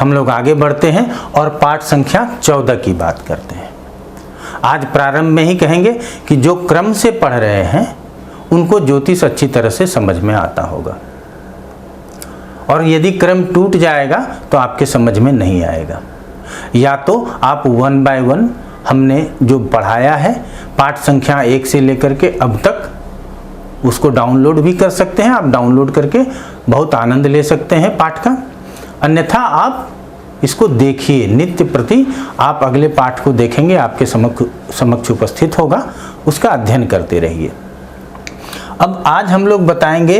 हम लोग आगे बढ़ते हैं और पाठ संख्या 14 की बात करते हैं। आज प्रारंभ में ही कहेंगे कि जो क्रम से पढ़ रहे हैं उनको ज्योतिष अच्छी तरह से समझ में आता होगा, और यदि क्रम टूट जाएगा तो आपके समझ में नहीं आएगा। या तो आप 1 बाय 1 हमने जो पढ़ाया है पाठ संख्या 1 से लेकर के अब तक, उसको डाउनलोड भी कर सकते हैं। आप डाउनलोड करके बहुत आनंद ले सकते हैं पाठ का। अन्यथा आप इसको देखिए, नित्य प्रति आप अगले पाठ को देखेंगे, आपके समक्ष उपस्थित होगा, उसका अध्ययन करते रहिए। अब आज हम लोग बताएंगे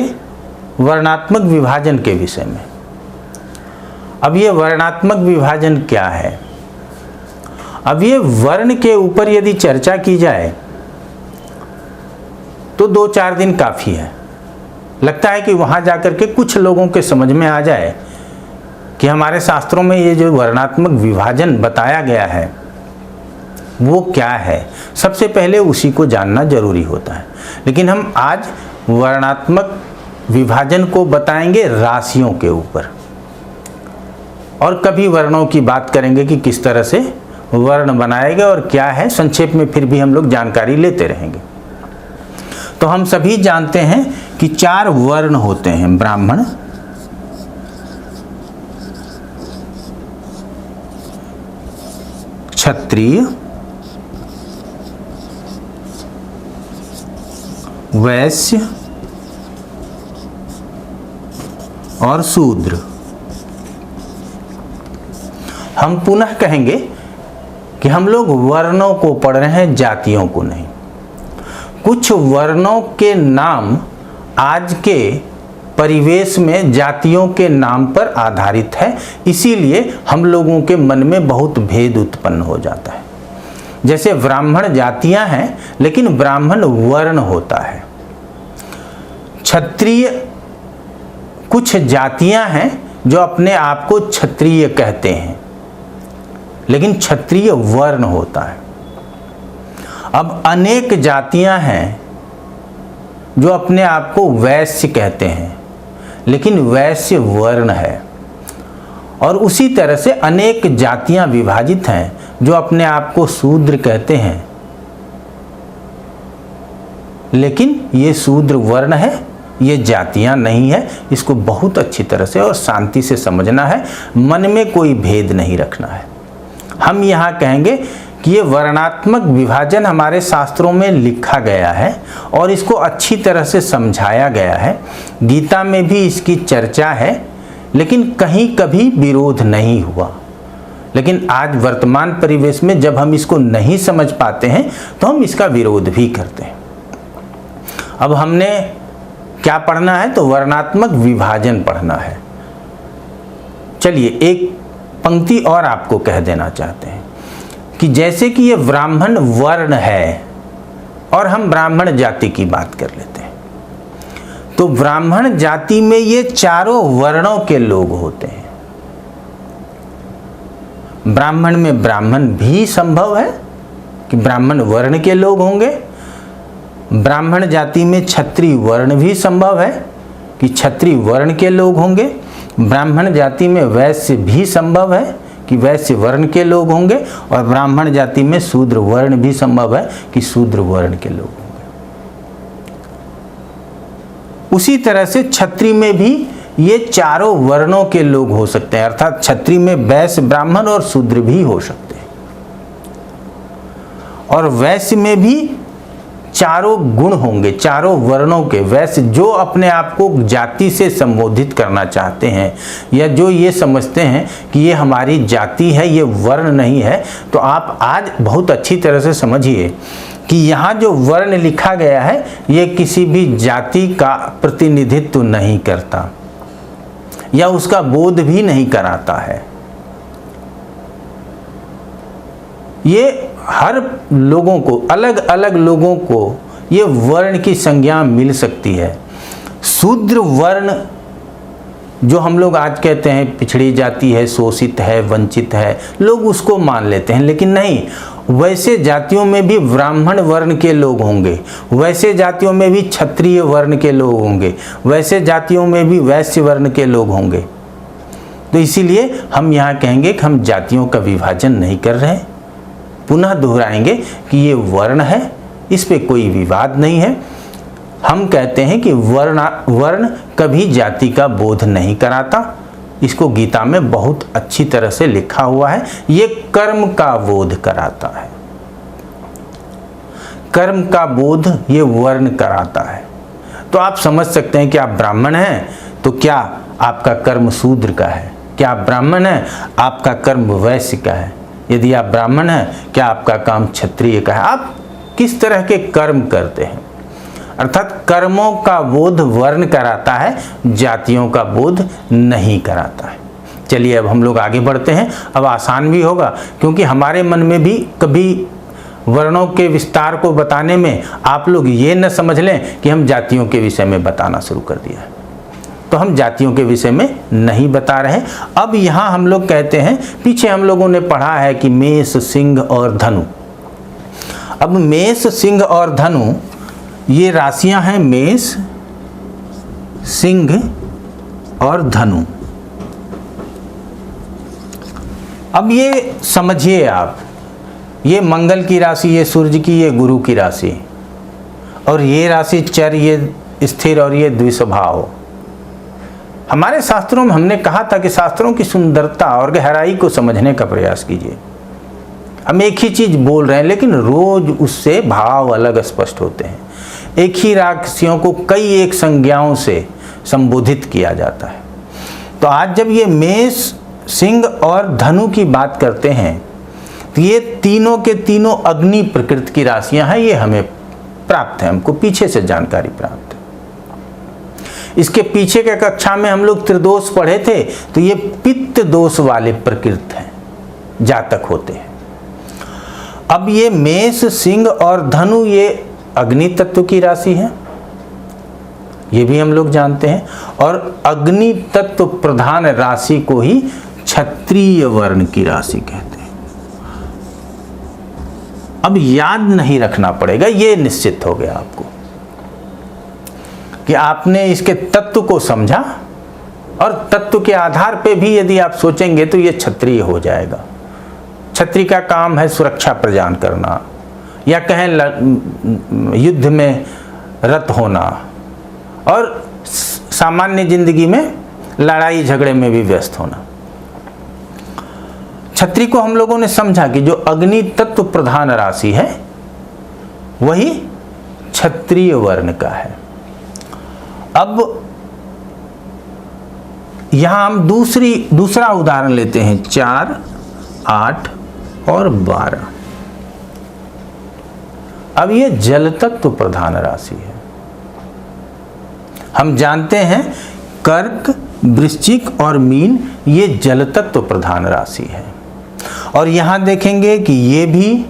वर्णात्मक विभाजन के विषय में। अब ये वर्णात्मक विभाजन क्या है? अब ये वर्ण के ऊपर यदि चर्चा की जाए तो 2-4 दिन काफ़ी है। लगता है कि वहाँ जाकर के कुछ लोगों के समझ में आ जाए कि हमारे शास्त्रों में ये जो वर्णात्मक विभाजन बताया गया है वो क्या है। सबसे पहले उसी को जानना जरूरी होता है। लेकिन हम आज वर्णात्मक विभाजन को बताएंगे राशियों के ऊपर, और कभी वर्णों की बात करेंगे कि किस तरह से वर्ण बनाए गए और क्या है। संक्षेप में फिर भी हम लोग जानकारी लेते रहेंगे। तो हम सभी जानते हैं कि 4 वर्ण होते हैं: ब्राह्मण, क्षत्रिय, वैश्य और शूद्र। हम पुनः कहेंगे कि हम लोग वर्णों को पढ़ रहे हैं, जातियों को नहीं। कुछ वर्णों के नाम आज के परिवेश में जातियों के नाम पर आधारित है, इसीलिए हम लोगों के मन में बहुत भेद उत्पन्न हो जाता है। जैसे ब्राह्मण जातियां हैं लेकिन ब्राह्मण वर्ण होता है। क्षत्रिय कुछ जातियां हैं जो अपने आप को क्षत्रिय कहते हैं, लेकिन क्षत्रिय वर्ण होता है। अब अनेक जातियां हैं जो अपने आप को वैश्य कहते हैं, लेकिन वैश्य वर्ण है। और उसी तरह से अनेक जातियां विभाजित हैं जो अपने आप को शूद्र कहते हैं, लेकिन ये शूद्र वर्ण है, ये जातियां नहीं है। इसको बहुत अच्छी तरह से और शांति से समझना है, मन में कोई भेद नहीं रखना है। हम यहाँ कहेंगे कि ये वर्णात्मक विभाजन हमारे शास्त्रों में लिखा गया है और इसको अच्छी तरह से समझाया गया है। गीता में भी इसकी चर्चा है, लेकिन कहीं कभी विरोध नहीं हुआ। लेकिन आज वर्तमान परिवेश में जब हम इसको नहीं समझ पाते हैं तो हम इसका विरोध भी करते हैं। अब हमने क्या पढ़ना है? तो वर्णात्मक विभाजन पढ़ना है। चलिए एक पंक्ति और आपको कह देना चाहते हैं कि जैसे कि ये ब्राह्मण वर्ण है और हम ब्राह्मण जाति की बात कर लेते हैं, तो ब्राह्मण जाति में ये चारों वर्णों के लोग होते हैं। ब्राह्मण में ब्राह्मण भी संभव है कि ब्राह्मण वर्ण के लोग होंगे। ब्राह्मण जाति में क्षत्रिय वर्ण भी संभव है कि क्षत्रिय वर्ण के लोग होंगे। ब्राह्मण जाति में वैश्य भी संभव है कि वैश्य वर्ण के लोग होंगे, और ब्राह्मण जाति में शूद्र वर्ण भी संभव है कि शूद्र वर्ण के लोग होंगे। उसी तरह से क्षत्रिय में भी ये चारों वर्णों के लोग हो सकते हैं, अर्थात क्षत्रिय में वैश्य, ब्राह्मण और शूद्र भी हो सकते हैं। और वैश्य में भी चारों गुण होंगे, चारों वर्णों के। वैश्य जो अपने आप को जाति से संबोधित करना चाहते हैं या जो ये समझते हैं कि ये हमारी जाति है, ये वर्ण नहीं है, तो आप आज बहुत अच्छी तरह से समझिए कि यहाँ जो वर्ण लिखा गया है ये किसी भी जाति का प्रतिनिधित्व नहीं करता या उसका बोध भी नहीं कराता है। ये हर लोगों को, अलग अलग लोगों को ये वर्ण की संज्ञा मिल सकती है। शूद्र वर्ण जो हम लोग आज कहते हैं पिछड़ी जाति है, शोषित है, वंचित है, लोग उसको मान लेते हैं, लेकिन नहीं, वैसे जातियों में भी ब्राह्मण वर्ण के लोग होंगे, वैसे जातियों में भी क्षत्रिय वर्ण के लोग होंगे, वैसे जातियों में भी वैश्य वर्ण के लोग होंगे। तो इसीलिए हम यहाँ कहेंगे कि हम जातियों का विभाजन नहीं कर रहे। पुनः दोहराएंगे कि ये वर्ण है, इस पे कोई विवाद नहीं है। हम कहते हैं कि वर्ण कभी जाति का बोध नहीं कराता। इसको गीता में बहुत अच्छी तरह से लिखा हुआ है। ये कर्म का बोध कराता है, कर्म का बोध ये वर्ण कराता है। तो आप समझ सकते हैं कि आप ब्राह्मण हैं तो क्या आपका कर्म शूद्र का है, क्या आप ब्राह्मण हैं आपका कर्म वैश्य का है, यदि आप ब्राह्मण हैं क्या आपका काम क्षत्रिय का है, आप किस तरह के कर्म करते हैं। अर्थात कर्मों का बोध वर्ण कराता है, जातियों का बोध नहीं कराता है। चलिए अब हम लोग आगे बढ़ते हैं। अब आसान भी होगा, क्योंकि हमारे मन में भी कभी वर्णों के विस्तार को बताने में आप लोग ये न समझ लें कि हम जातियों के विषय में बताना शुरू कर दिया है। तो हम जातियों के विषय में नहीं बता रहे। अब यहाँ हम लोग कहते हैं, पीछे हम लोगों ने पढ़ा है कि मेष, सिंह और धनु। अब मेष, सिंह और धनु ये राशियां हैं, मेष, सिंह और धनु। अब ये समझिए आप, ये मंगल की राशि, ये सूर्य की, ये गुरु की राशि, और ये राशि चर, ये स्थिर और ये द्विस्वभाव। हमारे शास्त्रों में हमने कहा था कि शास्त्रों की सुंदरता और गहराई को समझने का प्रयास कीजिए। हम एक ही चीज बोल रहे हैं लेकिन रोज उससे भाव अलग स्पष्ट होते हैं। एक ही राशियों को कई एक संज्ञाओं से संबोधित किया जाता है। तो आज जब ये मेष, सिंह और धनु की बात करते हैं तो ये तीनों के तीनों अग्नि प्रकृति की राशियां हैं। ये हमें प्राप्त है, हमको पीछे से जानकारी प्राप्त है। इसके पीछे के कक्षा में हम लोग त्रिदोष पढ़े थे, तो ये पित्त दोष वाले प्रकृति हैं, जातक होते हैं। अब ये मेष, सिंह और धनु ये अग्नि तत्व की राशि है, ये भी हम लोग जानते हैं। और अग्नि तत्व प्रधान राशि को ही क्षत्रिय वर्ण की राशि कहते हैं। अब याद नहीं रखना पड़ेगा, ये निश्चित हो गया आपको कि आपने इसके तत्व को समझा, और तत्व के आधार पे भी यदि आप सोचेंगे तो ये क्षत्रिय हो जाएगा। क्षत्रिय का काम है सुरक्षा प्रदान करना, या कहें युद्ध में रत होना, और सामान्य जिंदगी में लड़ाई झगड़े में भी व्यस्त होना। क्षत्रिय को हम लोगों ने समझा कि जो अग्नि तत्व प्रधान राशि है वही क्षत्रिय वर्ण का है। अब यहां हम दूसरा उदाहरण लेते हैं, 4, 8 और 12। अब ये जल तत्व प्रधान राशि है। हम जानते हैं कर्क, वृश्चिक और मीन ये जल तत्व प्रधान राशि है। और यहां देखेंगे कि ये भी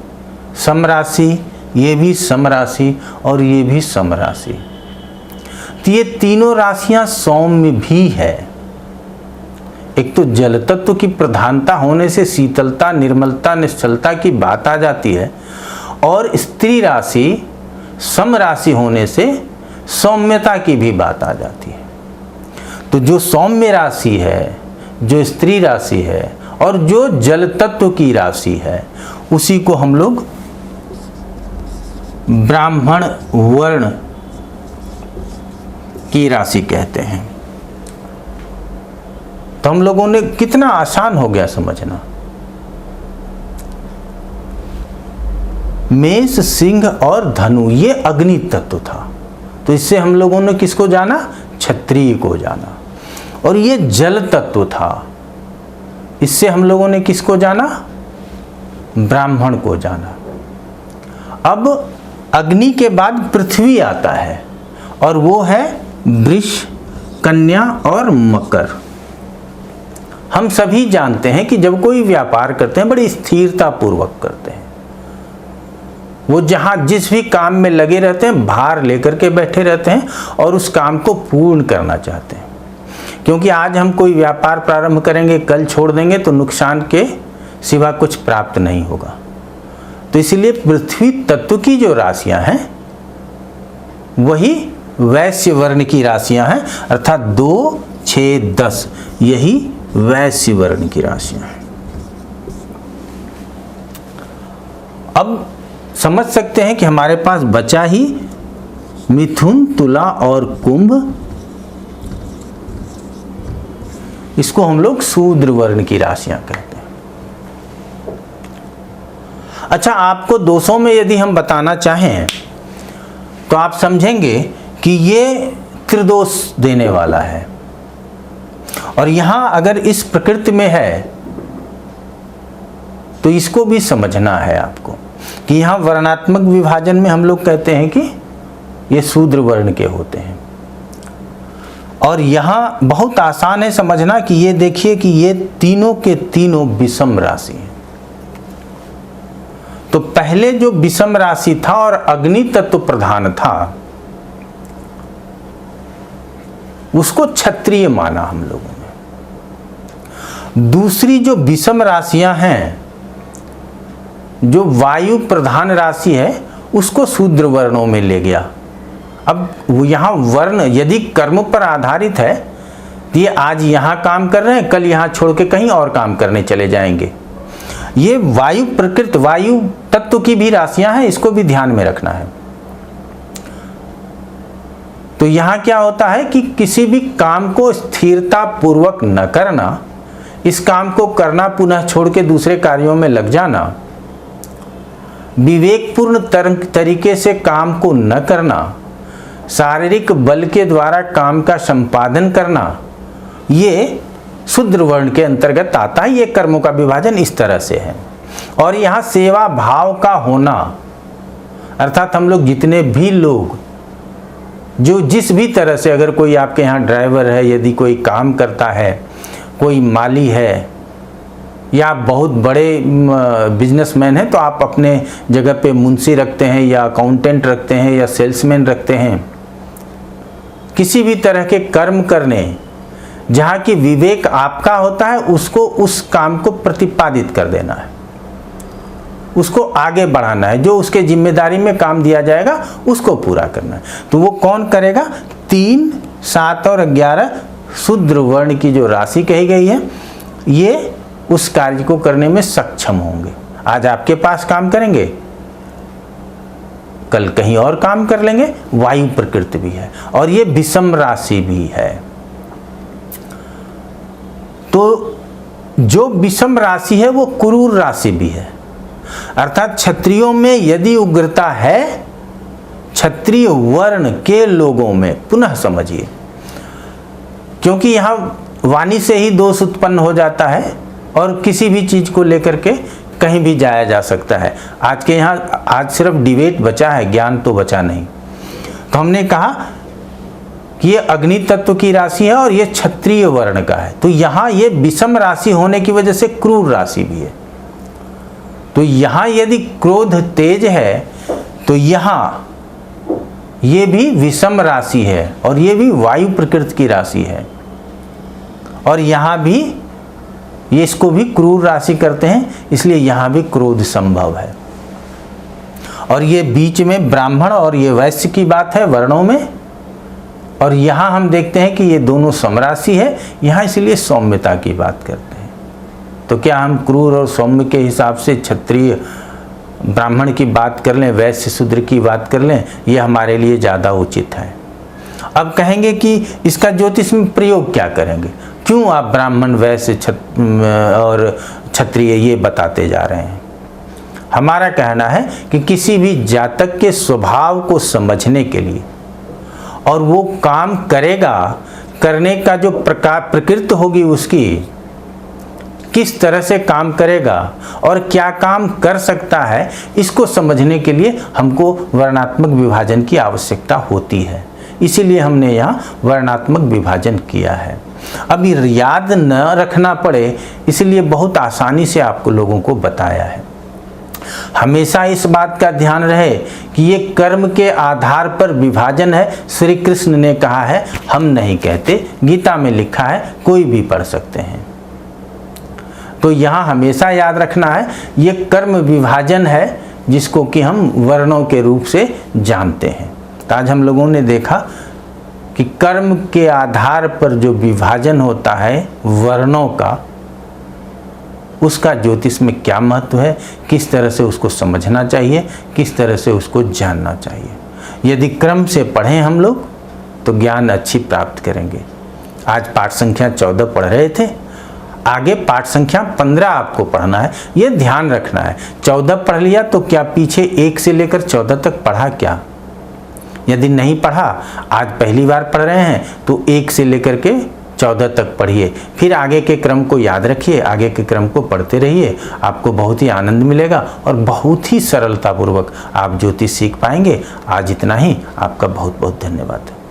समराशि, ये भी समराशि और ये भी समराशि। तो ये तीनों राशियां सौम्य भी है। एक तो जल तत्व की प्रधानता होने से शीतलता, निर्मलता, निश्चलता की बात आ जाती है, और स्त्री राशि समराशि होने से सौम्यता की भी बात आ जाती है। तो जो सौम्य राशि है, जो स्त्री राशि है और जो जल तत्व की राशि है, उसी को हम लोग ब्राह्मण वर्ण की राशि कहते हैं। तो हम लोगों ने कितना आसान हो गया समझना। मेष, सिंह और धनु ये अग्नि तत्व था, तो इससे हम लोगों ने किसको जाना? क्षत्रिय को जाना। और ये जल तत्व था, इससे हम लोगों ने किसको जाना? ब्राह्मण को जाना। अब अग्नि के बाद पृथ्वी आता है, और वो है वृष, कन्या और मकर। हम सभी जानते हैं कि जब कोई व्यापार करते हैं बड़ी स्थिरता पूर्वक करते हैं। वो जहां जिस भी काम में लगे रहते हैं भार लेकर के बैठे रहते हैं और उस काम को पूर्ण करना चाहते हैं। क्योंकि आज हम कोई व्यापार प्रारंभ करेंगे, कल छोड़ देंगे तो नुकसान के सिवा कुछ प्राप्त नहीं होगा। तो इसलिए पृथ्वी तत्व की जो राशियां हैं वही वैश्य वर्ण की राशियां हैं, अर्थात 2, 6, 10 यही वैश्य वर्ण की राशियां। अब समझ सकते हैं कि हमारे पास बचा ही मिथुन, तुला और कुंभ। इसको हम लोग शूद्र वर्ण की राशियां कहते हैं। अच्छा, आपको दोषों में यदि हम बताना चाहें तो आप समझेंगे कि ये त्रिदोष देने वाला है। और यहां अगर इस प्रकृति में है तो इसको भी समझना है आपको कि यहां वर्णात्मक विभाजन में हम लोग कहते हैं कि ये शूद्र वर्ण के होते हैं। और यहां बहुत आसान है समझना कि ये देखिए कि ये तीनों के तीनों विषम राशि हैं। तो पहले जो विषम राशि था और अग्नि तत्व प्रधान था उसको क्षत्रिय माना हम लोगों ने। दूसरी जो विषम राशियां हैं, जो वायु प्रधान राशि है, उसको शूद्र वर्णों में ले गया। अब यहाँ वर्ण यदि कर्म पर आधारित है तो ये आज यहाँ काम कर रहे हैं, कल यहाँ छोड़ के कहीं और काम करने चले जाएंगे। ये वायु प्रकृति, वायु तत्व की भी राशियां हैं, इसको भी ध्यान में रखना है। तो यहाँ क्या होता है कि किसी भी काम को स्थिरता पूर्वक न करना, इस काम को करना पुनः छोड़ के दूसरे कार्यों में लग जाना, विवेकपूर्ण तरीके से काम को न करना, शारीरिक बल के द्वारा काम का संपादन करना, ये शूद्र वर्ण के अंतर्गत आता है। ये कर्मों का विभाजन इस तरह से है। और यहाँ सेवा भाव का होना, अर्थात हम लोग जितने भी लोग जो जिस भी तरह से, अगर कोई आपके यहाँ ड्राइवर है, यदि कोई काम करता है, कोई माली है, या आप बहुत बड़े बिजनेसमैन हैं तो आप अपने जगह पे मुंशी रखते हैं या अकाउंटेंट रखते हैं या सेल्समैन रखते हैं। किसी भी तरह के कर्म करने जहाँ की विवेक आपका होता है, उसको उस काम को प्रतिपादित कर देना है, उसको आगे बढ़ाना है। जो उसके जिम्मेदारी में काम दिया जाएगा उसको पूरा करना है। तो वो कौन करेगा? 3, 7 और 11 शूद्र वर्ण की जो राशि कही गई है, ये उस कार्य को करने में सक्षम होंगे। आज आपके पास काम करेंगे, कल कहीं और काम कर लेंगे। वायु प्रकृति भी है और ये विषम राशि भी है। तो जो विषम राशि है वो क्रूर राशि भी है। अर्थात क्षत्रियों में यदि उग्रता है, क्षत्रिय वर्ण के लोगों में, पुनः समझिए, क्योंकि यहां वाणी से ही दोष उत्पन्न हो जाता है और किसी भी चीज को लेकर के कहीं भी जाया जा सकता है। आज के यहाँ आज सिर्फ डिबेट बचा है, ज्ञान तो बचा नहीं। तो हमने कहा कि ये अग्नि तत्व की राशि है और ये क्षत्रिय वर्ण का है। तो यहाँ ये विषम राशि होने की वजह से क्रूर राशि भी है। तो यहाँ यदि क्रोध तेज है तो यहाँ ये भी विषम राशि है और ये भी वायु प्रकृति की राशि है। और यहाँ भी ये इसको भी क्रूर राशि करते हैं, इसलिए यहाँ भी क्रोध संभव है। और ये बीच में ब्राह्मण और ये वैश्य की बात है वर्णों में। और यहाँ हम देखते हैं कि ये दोनों समराशि है, यहाँ इसलिए सौम्यता की बात करते हैं। तो क्या हम क्रूर और सौम्य के हिसाब से क्षत्रिय ब्राह्मण की बात कर लें, वैश्य शूद्र की बात कर लें, ये हमारे लिए ज़्यादा उचित है। अब कहेंगे कि इसका ज्योतिष में प्रयोग क्या करेंगे, क्यों आप ब्राह्मण वैश्य और क्षत्रिय ये बताते जा रहे हैं। हमारा कहना है कि किसी भी जातक के स्वभाव को समझने के लिए, और वो काम करेगा, करने का जो प्रकृति होगी उसकी, किस तरह से काम करेगा और क्या काम कर सकता है, इसको समझने के लिए हमको वर्णात्मक विभाजन की आवश्यकता होती है। इसीलिए हमने यहाँ वर्णात्मक विभाजन किया है। अब याद न रखना पड़े इसलिए बहुत आसानी से आपको लोगों को बताया है। हमेशा इस बात का ध्यान रहे कि ये कर्म के आधार पर विभाजन है। श्री कृष्ण ने कहा है, हम नहीं कहते, गीता में लिखा है, कोई भी पढ़ सकते हैं। तो यहाँ हमेशा याद रखना है ये कर्म विभाजन है जिसको कि हम वर्णों के रूप से जानते हैं। तो आज हम लोगों ने देखा कि कर्म के आधार पर जो विभाजन होता है वर्णों का, उसका ज्योतिष में क्या महत्व है, किस तरह से उसको समझना चाहिए, किस तरह से उसको जानना चाहिए। यदि क्रम से पढ़ें हम लोग तो ज्ञान अच्छी प्राप्त करेंगे। आज पाठ संख्या 14 पढ़ रहे थे, आगे पाठ संख्या 15 आपको पढ़ना है। ये ध्यान रखना है, 14 पढ़ लिया तो क्या पीछे 1 से लेकर 14 तक पढ़ा क्या? यदि नहीं पढ़ा, आज पहली बार पढ़ रहे हैं तो 1 से लेकर के 14 तक पढ़िए, फिर आगे के क्रम को याद रखिए, आगे के क्रम को पढ़ते रहिए। आपको बहुत ही आनंद मिलेगा और बहुत ही सरलतापूर्वक आप ज्योतिष सीख पाएंगे। आज इतना ही, आपका बहुत बहुत धन्यवाद।